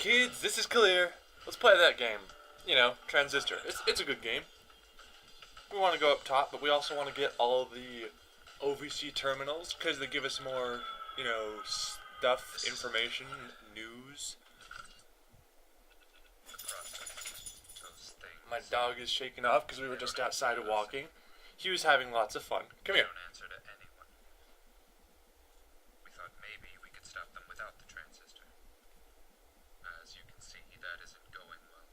kids, this is Clear. Let's play that game. You know, Transistor. It's a good game. We want to go up top, but we also want to get all the OVC terminals, because they give us more, you know, stuff, information, news. My dog is shaking off because we were just outside walking. He was having lots of fun. Come here. Don't answer to anyone. We thought maybe we could stop them without the transistor. As you can see, that isn't going well.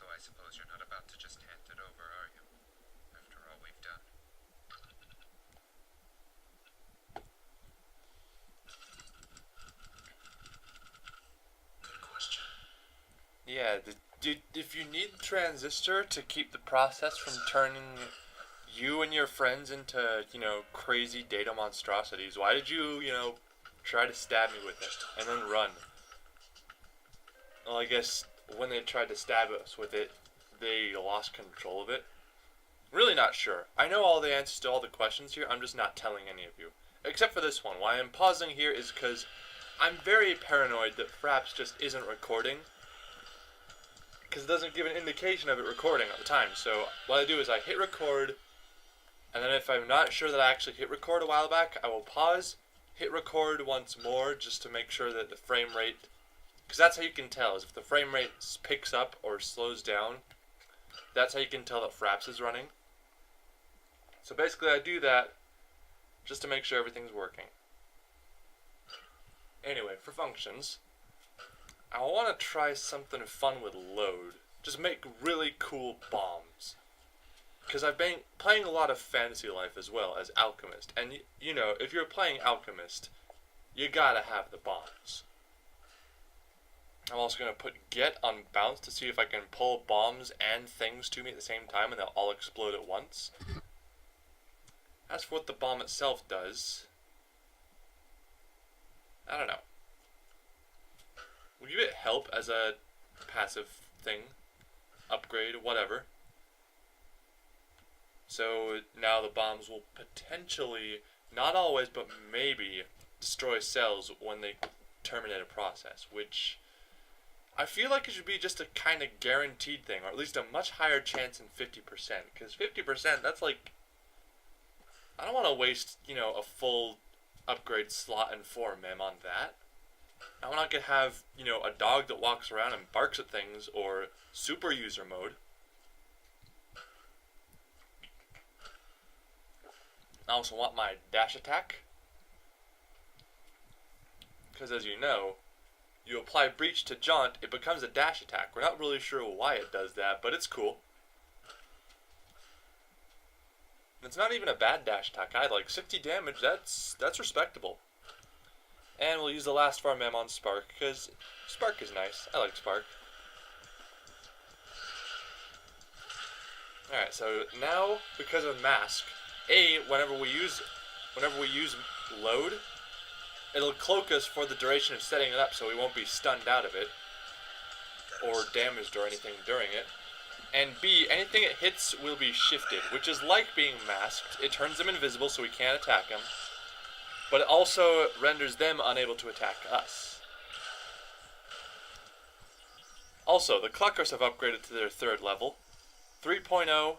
Though I suppose you're not about to just hand it over, are you? After all we've done. Good question. Yeah, if you need Transistor to keep the process from turning you and your friends into, you know, crazy data monstrosities, why did you, you know, try to stab me with it and then run? Well, I guess when they tried to stab us with it, they lost control of it. Really not sure. I know all the answers to all the questions here, I'm just not telling any of you. Except for this one. Why I'm pausing here is because I'm very paranoid that Fraps just isn't recording, because it doesn't give an indication of it recording at the time. So what I do is I hit record, and then if I'm not sure that I actually hit record a while back, I will pause, hit record once more, just to make sure that the frame rate, because that's how you can tell, is if the frame rate picks up or slows down, that's how you can tell that Fraps is running. So basically I do that just to make sure everything's working. Anyway, for functions, I want to try something fun with load. Just make really cool bombs. Because I've been playing a lot of Fantasy Life as well as Alchemist. And, you know, if you're playing Alchemist, you gotta have the bombs. I'm also going to put get on bounce to see if I can pull bombs and things to me at the same time and they'll all explode at once. As for what the bomb itself does, I don't know. We'll give it help as a passive thing, upgrade, whatever. So now the bombs will potentially, not always, but maybe, destroy cells when they terminate a process, which I feel like it should be just a kind of guaranteed thing, or at least a much higher chance than 50%, because 50%, that's like, I don't want to waste, you know, a full upgrade slot and 4 mem on that. I'm not going to have, you know, a dog that walks around and barks at things, or super user mode. I also want my dash attack, because as you know, you apply breach to jaunt, it becomes a dash attack. We're not really sure why it does that, but it's cool. It's not even a bad dash attack. I had like 60 damage, that's respectable. And we'll use the last 4 mem on Spark, because Spark is nice. I like Spark. Alright, so now, because of Mask, whenever we use load, it'll cloak us for the duration of setting it up so we won't be stunned out of it, or damaged or anything during it. And B, anything it hits will be shifted, which is like being masked. It turns them invisible so we can't attack them. But it also renders them unable to attack us. Also, the Cluckers have upgraded to their 3rd level. 3.0.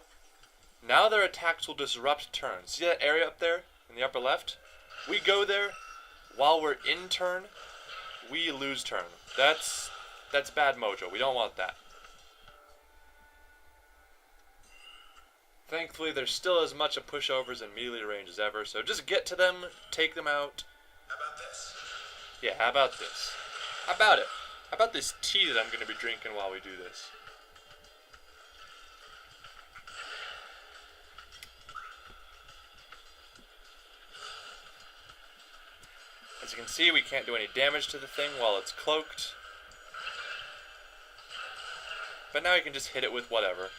Now their attacks will disrupt turns. See that area up there in the upper left? We go there, while we're in turn, we lose turn. That's bad mojo. We don't want that. Thankfully, there's still as much of pushovers and melee range as ever, so just get to them, take them out. How about this? Yeah, how about this? How about it? How about this tea that I'm going to be drinking while we do this? As you can see, we can't do any damage to the thing while it's cloaked. But now you can just hit it with whatever.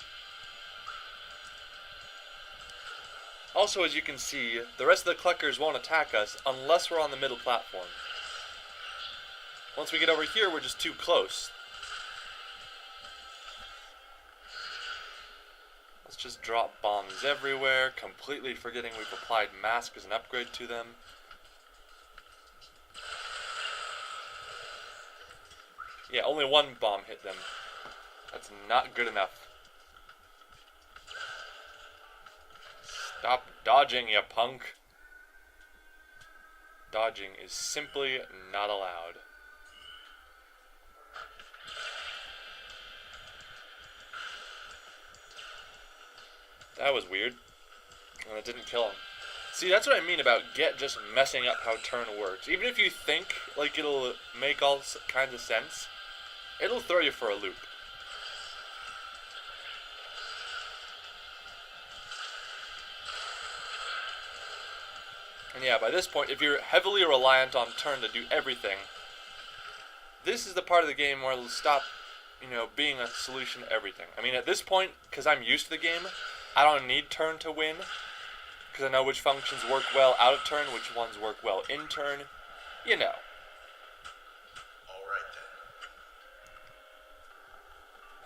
Also, as you can see, the rest of the Cluckers won't attack us unless we're on the middle platform. Once we get over here, we're just too close. Let's just drop bombs everywhere, completely forgetting we've applied Mask as an upgrade to them. Yeah, only one bomb hit them. That's not good enough. Stop dodging, you punk. Dodging is simply not allowed. That was weird. And it didn't kill him. See, that's what I mean about Get just messing up how turn works. Even if you think like it'll make all kinds of sense, it'll throw you for a loop. And yeah, by this point, if you're heavily reliant on turn to do everything, this is the part of the game where it'll stop, being a solution to everything. I mean, at this point, because I'm used to the game, I don't need turn to win, because I know which functions work well out of turn, which ones work well in turn, you know. Alright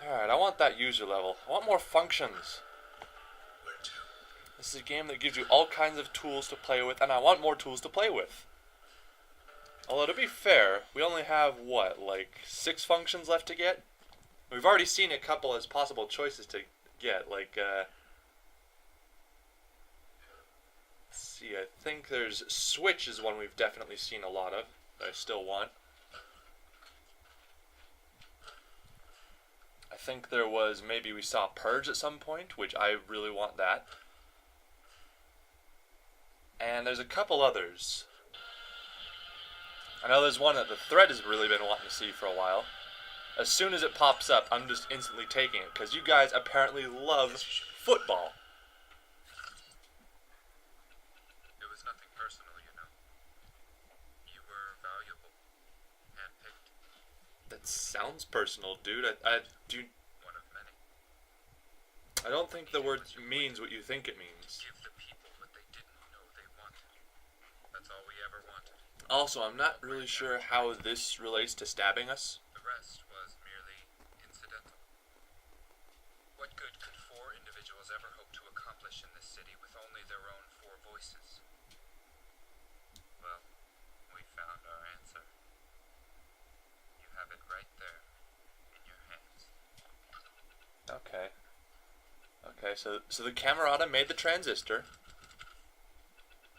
then. Alright, I want that user level. I want more functions. Where to? This is a game that gives you all kinds of tools to play with, and I want more tools to play with. Although, to be fair, we only have, 6 functions left to get? We've already seen a couple as possible choices to get, let's see, I think there's Switch is one we've definitely seen a lot of, that I still want. I think there was, maybe we saw Purge at some point, which I really want that. And there's a couple others. I know there's one that the thread has really been wanting to see for a while. As soon as it pops up, I'm just instantly taking it, because you guys apparently love football. It was nothing personal, you know. You were valuable. Handpicked. That sounds personal, dude. I One of many. I don't think the word means what you think it means. Give the people what they didn't know they wanted. That's all we ever wanted. Also, I'm not really sure how this relates to stabbing us. The rest was merely incidental. What good could 4 individuals ever hope to accomplish in this city with only their own 4 voices? Well, we found our answer. You have it right there, in your hands. Okay. Okay, so the Camerata made the transistor.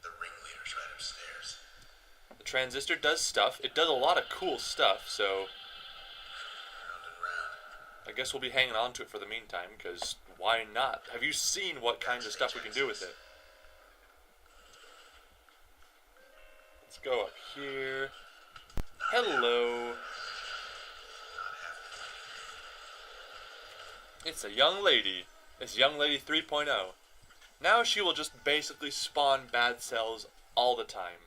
The ringleader's right upstairs. The transistor does stuff. It does a lot of cool stuff, so Round and round. I guess we'll be hanging on to it for the meantime, because why not? Have you seen what kinds of stuff we can do with it? Let's go up here. Hello. It's a young lady. It's young lady 3.0. Now she will just basically spawn bad cells all the time.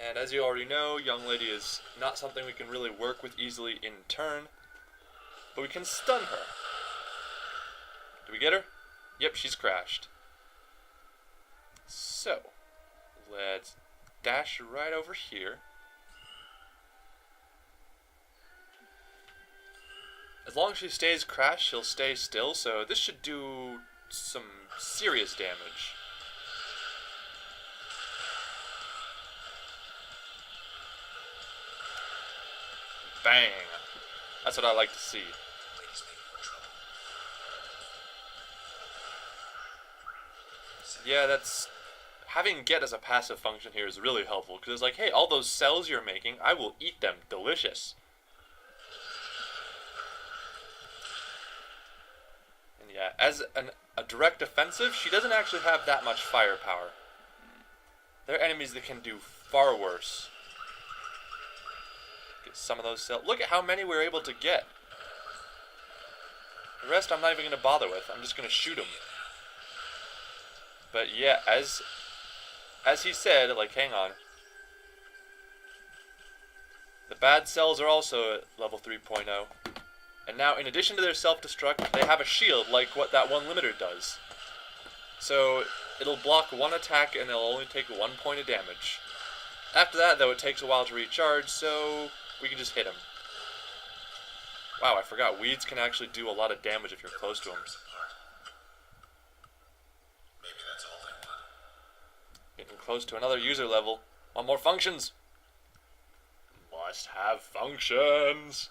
And as you already know, young lady is not something we can really work with easily in turn, but we can stun her. Do we get her? Yep, she's crashed. So, let's dash right over here. As long as she stays crashed, she'll stay still, so this should do some serious damage. Bang! That's what I like to see. Ladies making more trouble. Yeah, that's... Having get as a passive function here is really helpful, because it's like, hey, all those cells you're making, I will eat them. Delicious. And yeah, as a direct offensive, she doesn't actually have that much firepower. There are enemies that can do far worse. Get some of those cells. Look at how many we were able to get. The rest I'm not even going to bother with. I'm just going to shoot them. But yeah, as he said, hang on. The bad cells are also at level 3.0. And now, in addition to their self-destruct, they have a shield like what that one limiter does. So, it'll block one attack and it'll only take 1 point of damage. After that, though, it takes a while to recharge, so we can just hit him. Wow, I forgot. Weeds can actually do a lot of damage if you're close to them. Maybe that's all they want. Getting close to another user level. Want more functions? Why must have functions.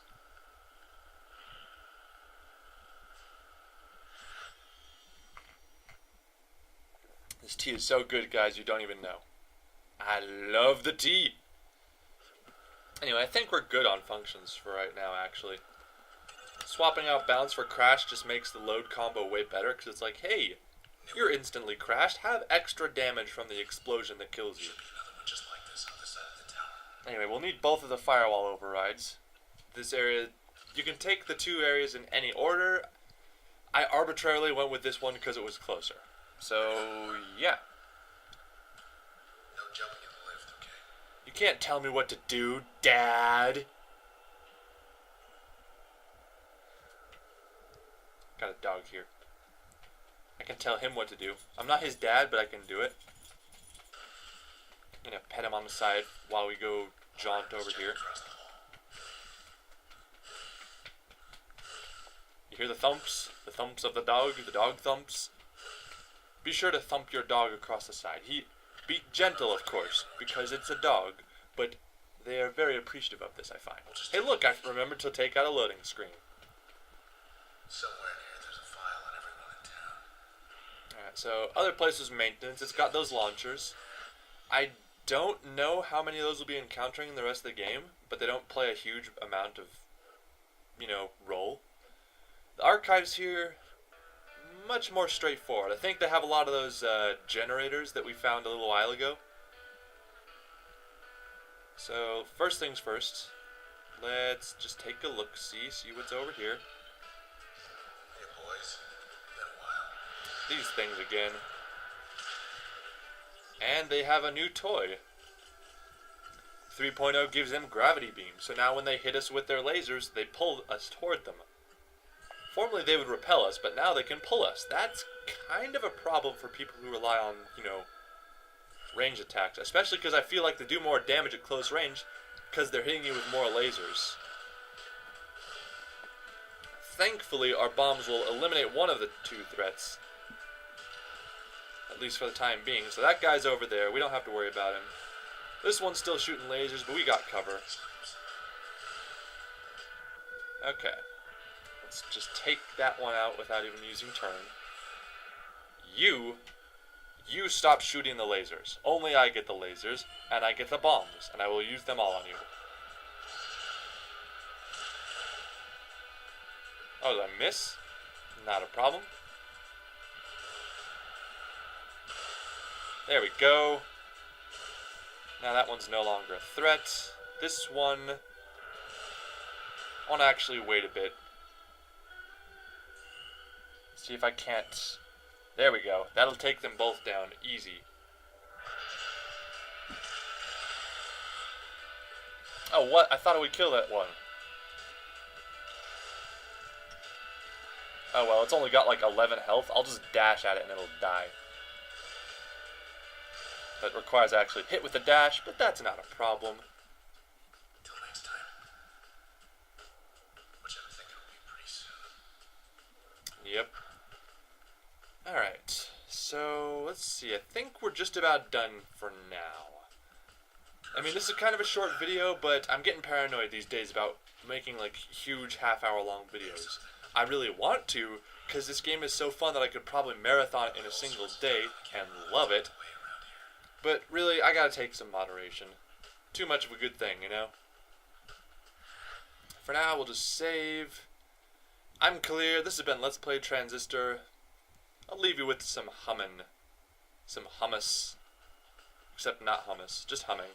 This tea is so good, guys, you don't even know. I love the tea. Anyway, I think we're good on functions for right now, actually. Swapping out bounce for crash just makes the load combo way better, because it's like, hey, you're instantly crashed, have extra damage from the explosion that kills you. Anyway, we'll need both of the firewall overrides. This area, you can take the two areas in any order. I arbitrarily went with this one because it was closer. So, yeah. No jumping in the lift, okay? You can't tell me what to do, Dad. Got a dog here. I can tell him what to do. I'm not his dad, but I can do it. I'm gonna pet him on the side while we go jaunt over here. You hear the thumps? The thumps of the dog thumps. Be sure to thump your dog across the side. Be gentle, of course, because it's a dog, but they are very appreciative of this, I find. Hey, look, I remembered to take out a loading screen. Somewhere in here there's a file on everyone in town. Alright, so other places maintenance. It's got those launchers. I don't know how many of those we'll be encountering in the rest of the game, but they don't play a huge amount of, role. The archives here, much more straightforward. I think they have a lot of those generators that we found a little while ago. So, first things first, let's just take a look-see, see what's over here. Hey boys, been a while. These things again. And they have a new toy. 3.0 gives them gravity beams, so now when they hit us with their lasers, they pull us toward them. Formerly they would repel us, but now they can pull us. That's kind of a problem for people who rely on, range attacks. Especially because I feel like they do more damage at close range because they're hitting you with more lasers. Thankfully, our bombs will eliminate one of the two threats. At least for the time being. So that guy's over there. We don't have to worry about him. This one's still shooting lasers, but we got cover. Okay. Let's just take that one out without even using turn. You stop shooting the lasers. Only I get the lasers, and I get the bombs, and I will use them all on you. Oh, did I miss? Not a problem. There we go. Now that one's no longer a threat. This one, I want to actually wait a bit. See if I can't. There we go. That'll take them both down. Easy. Oh, what? I thought I would kill that one. Oh, well, it's only got like 11 health. I'll just dash at it and it'll die. That requires I actually hit with the dash, but that's not a problem. Until next time. Which I think it'll be pretty soon. Yep. Alright, so let's see. I think we're just about done for now. I mean, this is kind of a short video, but I'm getting paranoid these days about making like huge half-hour-long videos. I really want to, because this game is so fun that I could probably marathon it in a single day and love it. But really, I gotta take some moderation. Too much of a good thing, For now, we'll just save. I'm clear. This has been Let's Play Transistor. I'll leave you with some hummin'. Some hummus. Except not hummus, just humming.